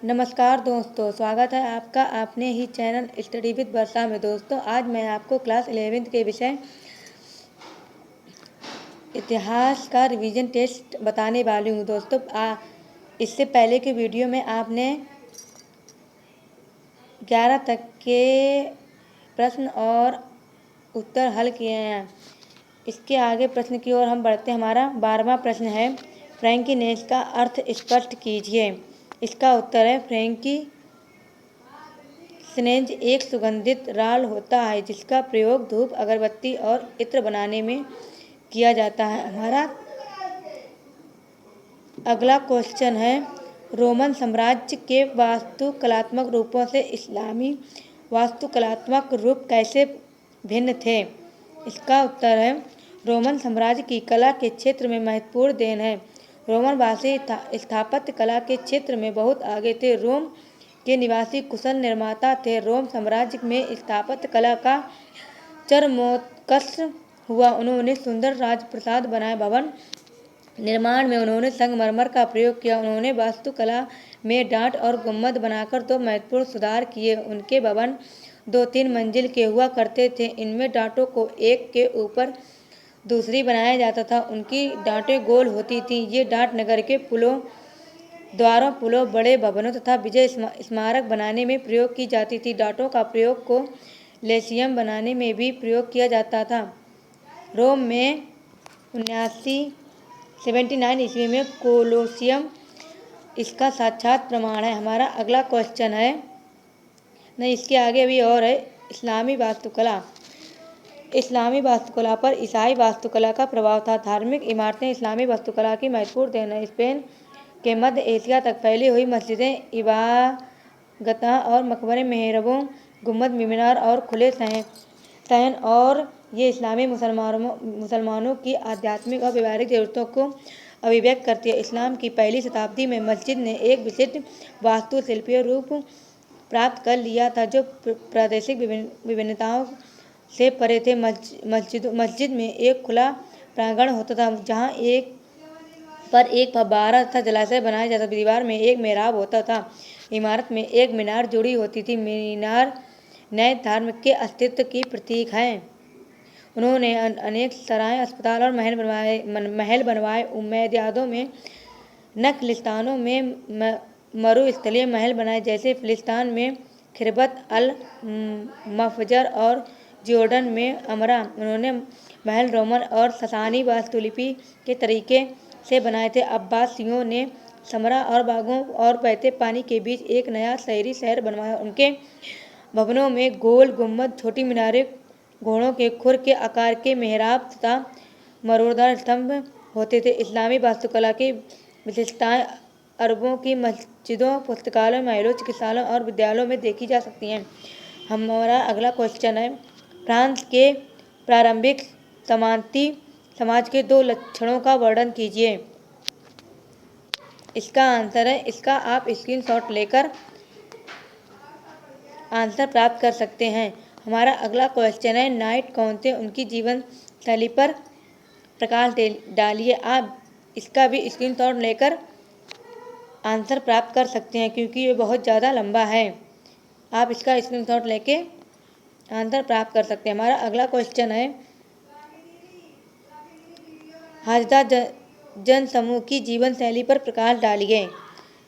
नमस्कार दोस्तों, स्वागत है आपका अपने ही चैनल स्टडी विद वर्षा में। दोस्तों, आज मैं आपको क्लास 11th के विषय इतिहास का रिवीजन टेस्ट बताने वाली हूँ। दोस्तों, इससे पहले के वीडियो में आपने 11 तक के प्रश्न और उत्तर हल किए हैं। इसके आगे प्रश्न की ओर हम बढ़ते हैं। हमारा 12वां प्रश्न है, फ्रैंकीनेस का अर्थ स्पष्ट कीजिए। इसका उत्तर है, फ्रैंकीनेस एक सुगंधित राल होता है जिसका प्रयोग धूप, अगरबत्ती और इत्र बनाने में किया जाता है। हमारा अगला क्वेश्चन है, रोमन साम्राज्य के वास्तुकलात्मक रूपों से इस्लामी वास्तुकलात्मक रूप कैसे भिन्न थे। इसका उत्तर है, रोमन साम्राज्य की कला के क्षेत्र में महत्वपूर्ण देन है। रोमन वासी स्थापत्य कला के क्षेत्र में बहुत आगे थे। रोम के निवासी कुशल निर्माता थे। रोम साम्राज्य में स्थापत्य कला का चरमोत्कर्ष हुआ। उन्होंने सुंदर राजप्रासाद बनाए। भवन निर्माण में उन्होंने संगमरमर का प्रयोग किया। उन्होंने वास्तुकला में डांट और गुम्बद बनाकर दो महत्वपूर्ण सुधार किए। उनके भवन 2-3 मंजिल के हुआ करते थे। इनमें डांटों को एक के ऊपर दूसरी बनाया जाता था। उनकी डांटें गोल होती थीं। ये डांट नगर के पुलों, द्वारों, पुलों, बड़े भवनों तथा विजय स्मारक बनाने में प्रयोग की जाती थी। डांटों का प्रयोग को लेसियम बनाने में भी प्रयोग किया जाता था। रोम में 79 ईस्वी में कोलोसियम इसका साक्षात प्रमाण है। हमारा अगला क्वेश्चन है, नहीं इसके आगे अभी और है, इस्लामी वास्तुकला। इस्लामी वास्तुकला पर ईसाई वास्तुकला का प्रभाव था। धार्मिक इमारतें इस्लामी वास्तुकला की महत्वपूर्ण देन है। स्पेन के मध्य एशिया तक फैली हुई मस्जिदें, इबादतगाह और मकबरे, मेहराबों, गुंबद, मीनार और खुले सहन और ये इस्लामी मुसलमानों की आध्यात्मिक और व्यवहारिक जरूरतों को अभिव्यक्त करती है। इस्लाम की पहली शताब्दी में मस्जिद ने एक विशिष्ट वास्तुशिल्पीय रूप प्राप्त कर लिया था जो प्रादेशिक विभिन्नताओं से परे थे। मस्जिद में एक खुला प्रांगण होता था जहाँ एक फव्वारा तथा जलाशय बनाया जाता था। दीवार में एक मेहराब होता था। इमारत में एक मीनार जुड़ी होती थी। मीनार नए धर्म के अस्तित्व की प्रतीक है। उन्होंने अनेक सराय, अस्पताल और महल बनवाए। उमैयादों में नखलिस्तानों में मरुस्थलीय महल बनाए, जैसे फिलिस्तीन में खिरबत अल मफजर और जॉर्डन में अमरा। उन्होंने महल रोमन और ससानी वास्तुलिपि के तरीके से बनाए थे। अब्बासियों ने समरा और बागों और बहते पानी के बीच एक नया शहरी शहर बनवाया। उनके भवनों में गोल गुंबद, छोटी मीनारें, घोड़ों के खुर के आकार के मेहराब तथा मरोड़दार स्तंभ होते थे। इस्लामी वास्तुकला की विशेषताएं अरबों की मस्जिदों, पुस्तकालयों, महलों, चिकित्सालयों और विद्यालयों में देखी जा सकती हैं। हमारा अगला क्वेश्चन है, फ्रांस के प्रारंभिक सामंती समाज के 2 लक्षणों का वर्णन कीजिए। इसका आंसर है, इसका आप स्क्रीनशॉट लेकर आंसर प्राप्त कर सकते हैं। हमारा अगला क्वेश्चन है, नाइट कौन थे, उनकी जीवन शैली पर प्रकाश डालिए। आप इसका भी स्क्रीनशॉट लेकर आंसर प्राप्त कर सकते हैं क्योंकि ये बहुत ज़्यादा लंबा है। आप इसका स्क्रीनशॉट लेके आंसर प्राप्त कर सकते हैं। हमारा अगला क्वेश्चन है, हाजदा जन समूह की जीवन शैली पर प्रकाश डालिए।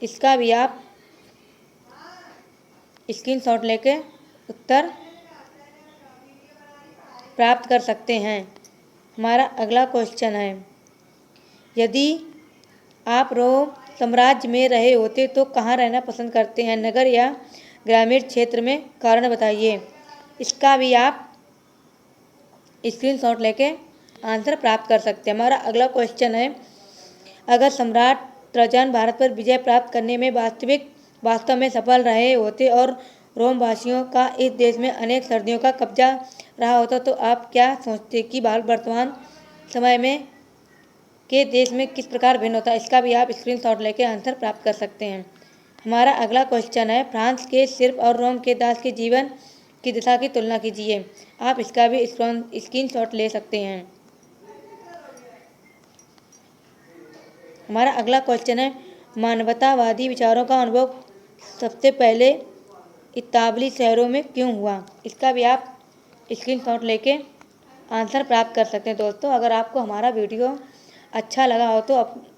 इसका भी आप स्क्रीनशॉट लेके उत्तर प्राप्त कर सकते हैं। हमारा अगला क्वेश्चन है, यदि आप रोम साम्राज्य में रहे होते तो कहाँ रहना पसंद करते हैं, नगर या ग्रामीण क्षेत्र में, कारण बताइए। इसका भी आप स्क्रीनशॉट लेके आंसर प्राप्त कर सकते हैं। हमारा अगला क्वेश्चन है, अगर सम्राट ट्रजन भारत पर विजय प्राप्त करने में वास्तव में सफल रहे होते और रोमवासियों का इस देश में अनेक सदियों का कब्जा रहा होता तो आप क्या सोचते कि भारत वर्तमान समय में के देश में किस प्रकार भिन्न होता है। इसका भी आप स्क्रीनशॉट लेके आंसर प्राप्त कर सकते हैं। हमारा अगला क्वेश्चन है, फ्रांस के शिल्प और रोम के दास के जीवन की दिशा की तुलना कीजिए। आप इसका भी स्क्रीनशॉट ले सकते हैं। हमारा अगला क्वेश्चन है, मानवतावादी विचारों का अनुभव सबसे पहले इतावली शहरों में क्यों हुआ? इसका भी आप स्क्रीनशॉट लेके आंसर प्राप्त कर सकते हैं। दोस्तों, अगर आपको हमारा वीडियो अच्छा लगा हो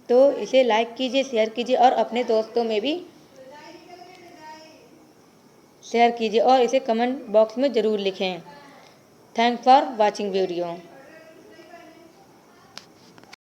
तो इसे लाइक कीजिए, शेयर कीजिए और अपने दोस्तों में भी शेयर कीजिए और इसे कमेंट बॉक्स में ज़रूर लिखें। Thanks for watching video.